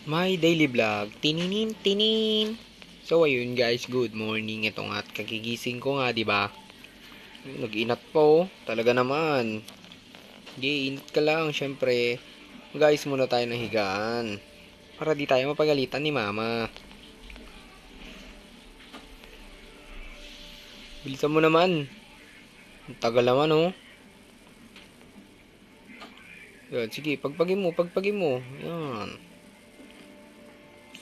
My daily vlog. Tininin, tinin. So ayun guys, good morning. Ito nga at kagigising ko nga, 'di ba? Nag-inat po, talaga naman. Gi-inat ka lang, syempre. Guys, muna tayo ng higaan. Para di tayo mapagalitan ni mama. Bilisan mo naman. Ang tagal naman oh. Yan, sige, pagpagin mo. Yan.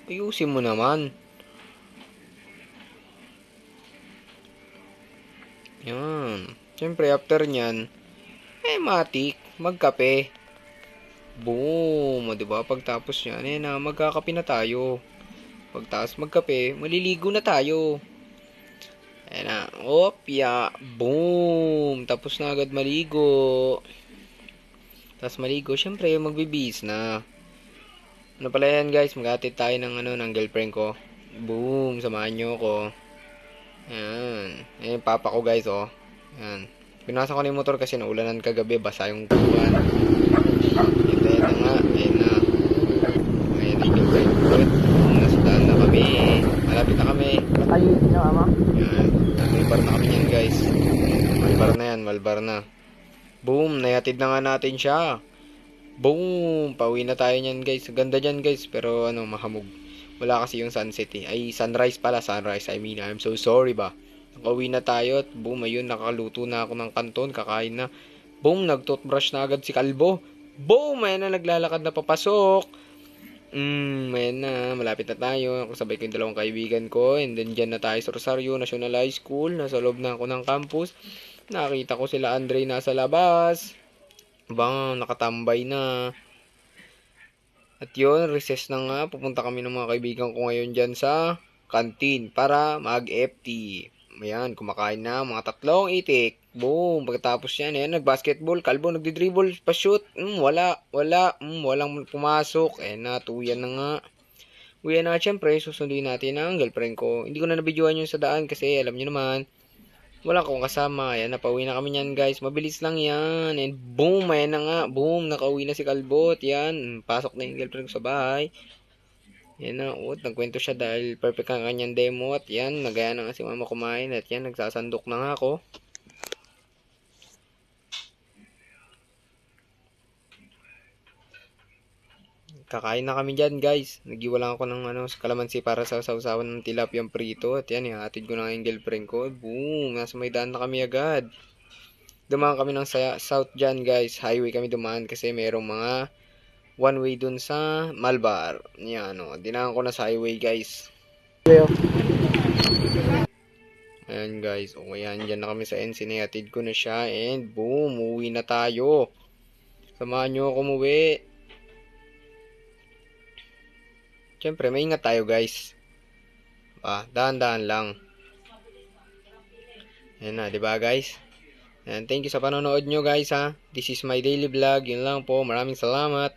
Ayusin mo naman. Yan. Syempre, after nyan, matik, magkape. Boom! O, diba? Pagtapos yan, magkakape na tayo. Pagtapos magkape, maliligo na tayo. Ayan na. Opya! Boom! Tapos na agad maligo. Tapos maligo, syempre, magbibihis na. Ano pala yan, guys? Mag-atid tayo ng girlfriend ko. Boom! Samahan nyo ko. Ayan. Ayan yung papa ko, guys, oh. Ayan. Pinasa ko na yung motor kasi naulanan kagabi. Basa yung kuwan. Ito na nga. Ayan na. Ayan na yung girlfriend ko. Nasa daan na kami. Malapit na kami. Ayun niyo, ama. Ayan. Malbar na kami yan, guys. Malbar na yan. Malbar na. Boom! Nayatid na nga natin siya. Boom! Pauwi na tayo niyan, guys. Ganda dyan, guys. Pero, mahamog. Wala kasi yung sunset eh. Ay, sunrise pala. Sunrise. I mean, I'm so sorry ba. Nakauwi na tayo at boom, ayun, nakaluto na ako ng kanton. Kakain na. Boom! Nag-toothbrush na agad si Kalbo. Boom! Ayan na, naglalakad na papasok. Ayan na. Malapit na tayo. Kasabay ko yung dalawang kaibigan ko. And then, dyan na tayo sa Rosario National High School. Nasa loob na ako ng campus. Nakita ko sila Andre nasa labas. Bang, nakatambay na. At yun, recess na nga. Pupunta kami ng mga kaibigan ko ngayon dyan sa canteen para mag-FT. Ayan, kumakain na. Mga tatlong itik. Boom. Pagkatapos yan, nag-basketball. Kalbo, nagdi-dribble, pa-shoot. Walang pumasok. Na, tuyan na nga. Uyan na, syempre, susunduin natin ang girlfriend ko. Hindi ko na nabidyoan yun sa daan kasi alam nyo naman, wala akong kasama. Ayan, napauwi na kami yan, guys. Mabilis lang yan. And boom, ayan na nga. Boom, nakauwi na si Kalbot. Yan, pasok na yung girlfriend ko sa bahay. Yan na, nagkwento siya dahil perfect ang kanyang demo. At yan, nagaya na nga si mama kumain. At yan, nagsasandok na nga ako. Kakain na kami dyan, guys. Nagiwalan ako ng sa kalamansi para sa sausawan ng tilapiyang prito. At yan, ihatid ko na nga yung girlfriend ko. Boom, nasa may daan na kami agad. Dumaan kami ng south dyan, guys. Highway kami dumaan kasi merong mga one way dun sa Malbar. Yan, dinaan ko na sa highway, guys. Ayan, guys. Ayan, dyan na kami sa NC. Hatid ko na siya. And boom, uwi na tayo. Samahan nyo ako umuwi. Siyempre, maingat tayo, guys. Dahan-dahan lang. Ayan na, diba, guys? And thank you sa panonood nyo, guys, ha. This is my daily vlog. Yun lang po. Maraming salamat.